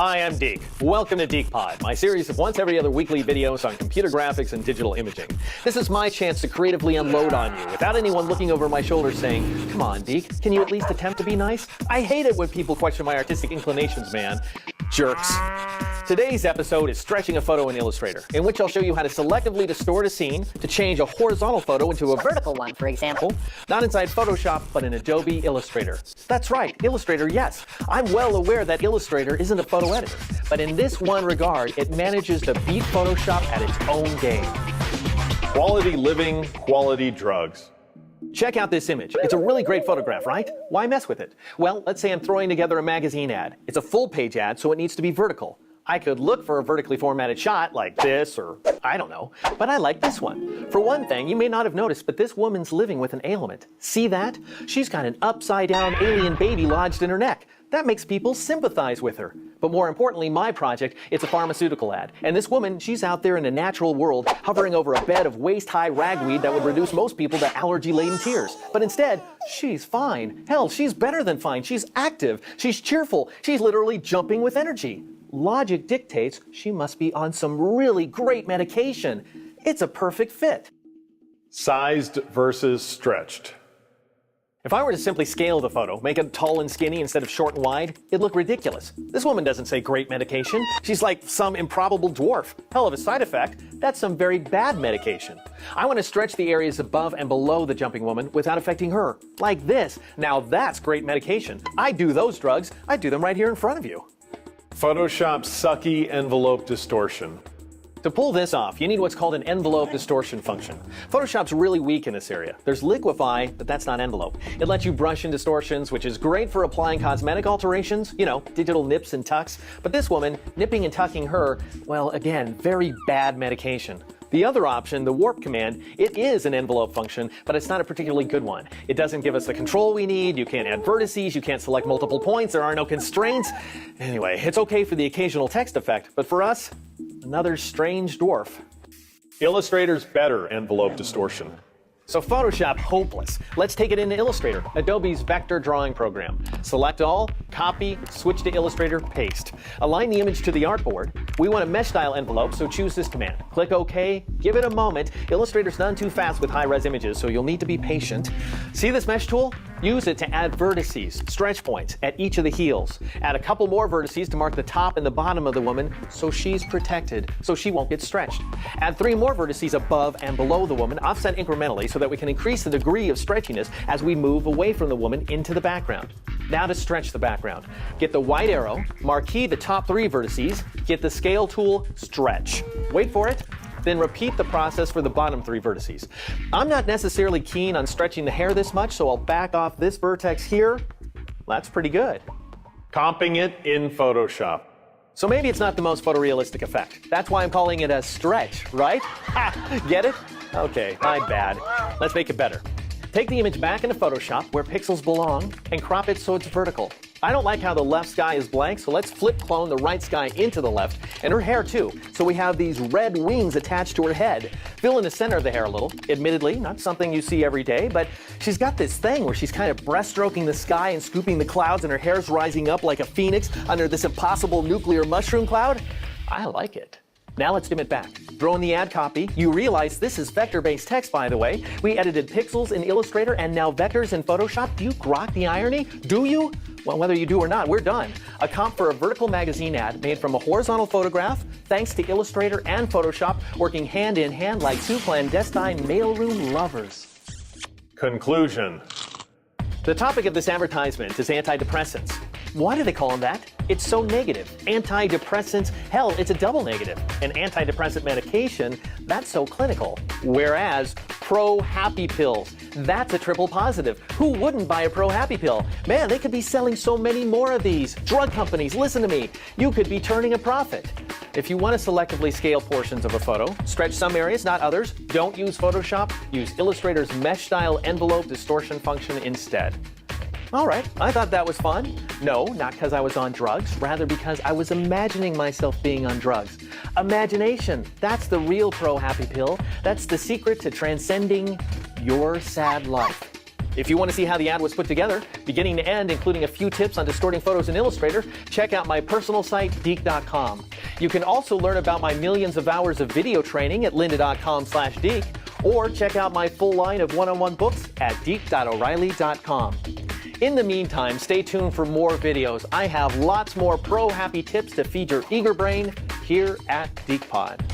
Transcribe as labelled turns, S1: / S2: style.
S1: Hi, I'm Deke. Welcome to dekePod, my series of once every other weekly videos on computer graphics and digital imaging. This is my chance to creatively unload on you without anyone looking over my shoulder saying, "Come on, Deke, can you at least attempt to be nice?" I hate it when people question my artistic inclinations, man. Jerks. Today's episode is stretching a photo in Illustrator, in which I'll show you how to selectively distort a scene to change a horizontal photo into a vertical one, for example. Not inside Photoshop, but in Adobe Illustrator. That's right, Illustrator, yes. I'm well aware that Illustrator isn't a photo editor, but in this one regard, it manages to beat Photoshop at its own game.
S2: Quality living, quality drugs.
S1: Check out this image. It's a really great photograph, right? Why mess with it? Well, let's say I'm throwing together a magazine ad. It's a full-page ad, so it needs to be vertical. I could look for a vertically formatted shot like this, or I don't know, but I like this one. For one thing, you may not have noticed, but this woman's living with an ailment. See that? She's got an upside-down alien baby lodged in her neck. That makes people sympathize with her. But more importantly, my project, it's a pharmaceutical ad. And this woman, she's out there in the natural world, hovering over a bed of waist-high ragweed that would reduce most people to allergy-laden tears. But instead, she's fine. Hell, she's better than fine. She's active. She's cheerful. She's literally jumping with energy. Logic dictates she must be on some really great medication. It's a perfect fit.
S2: Sized versus stretched.
S1: If I were to simply scale the photo, make it tall and skinny instead of short and wide, it'd look ridiculous. This woman doesn't say great medication. She's like some improbable dwarf. Hell of a side effect. That's some very bad medication. I want to stretch the areas above and below the jumping woman without affecting her. Like this. Now that's great medication. I do those drugs. I do them right here in front of you.
S2: Photoshop sucky envelope distortion.
S1: To pull this off, you need what's called an envelope distortion function. Photoshop's really weak in this area. There's liquify, but that's not envelope. It lets you brush in distortions, which is great for applying cosmetic alterations, you know, digital nips and tucks. But this woman, nipping and tucking her, well, again, very bad medication. The other option, the warp command, it is an envelope function, but it's not a particularly good one. It doesn't give us the control we need, you can't add vertices, you can't select multiple points, there are no constraints. Anyway, it's okay for the occasional text effect, but for us, another strange dwarf.
S2: Illustrator's better envelope distortion.
S1: So Photoshop, hopeless. Let's take it into Illustrator, Adobe's vector drawing program. Select all, copy, switch to Illustrator, paste. Align the image to the artboard. We want a mesh style envelope, so choose this command. Click OK, give it a moment. Illustrator's none too fast with high-res images, so you'll need to be patient. See this mesh tool? Use it to add vertices, stretch points, at each of the heels. Add a couple more vertices to mark the top and the bottom of the woman, so she's protected, so she won't get stretched. Add 3 more vertices above and below the woman, offset incrementally, so that we can increase the degree of stretchiness as we move away from the woman into the background. Now to stretch the background. Get the white arrow, marquee the top 3 vertices, get the scale tool, stretch. Wait for it, then repeat the process for the bottom 3 vertices. I'm not necessarily keen on stretching the hair this much, so I'll back off this vertex here. That's pretty good.
S2: Comping it in Photoshop.
S1: So maybe it's not the most photorealistic effect. That's why I'm calling it a stretch, right? Ha! Get it? Okay, my bad. Let's make it better. Take the image back into Photoshop, where pixels belong, and crop it so it's vertical. I don't like how the left sky is blank, so let's flip clone the right sky into the left, and her hair too, so we have these red wings attached to her head. Fill in the center of the hair a little. Admittedly, not something you see every day, but she's got this thing where she's kind of breaststroking the sky and scooping the clouds, and her hair's rising up like a phoenix under this impossible nuclear mushroom cloud. I like it. Now let's dim it back. Throw in the ad copy. You realize this is vector-based text, by the way. We edited pixels in Illustrator and now vectors in Photoshop. Do you grok the irony? Do you? Well, whether you do or not, we're done. A comp for a vertical magazine ad made from a horizontal photograph, thanks to Illustrator and Photoshop working hand in hand like 2 clandestine mailroom lovers.
S2: Conclusion.
S1: The topic of this advertisement is antidepressants. Why do they call them that? It's so negative. Antidepressants, hell, it's a double negative. An antidepressant medication, that's so clinical. Whereas pro-happy pills, that's a triple positive. Who wouldn't buy a pro-happy pill? Man, they could be selling so many more of these. Drug companies, listen to me. You could be turning a profit. If you want to selectively scale portions of a photo, stretch some areas, not others, don't use Photoshop, use Illustrator's mesh style envelope distortion function instead. All right, I thought that was fun. No, not because I was on drugs, rather because I was imagining myself being on drugs. Imagination, that's the real pro-happy pill. That's the secret to transcending your sad life. If you want to see how the ad was put together, beginning to end, including a few tips on distorting photos in Illustrator, check out my personal site, deke.com. You can also learn about my millions of hours of video training at lynda.com/deke, or check out my full line of one-on-one books at deke.o'reilly.com. In the meantime, stay tuned for more videos. I have lots more pro-happy tips to feed your eager brain here at dekePod.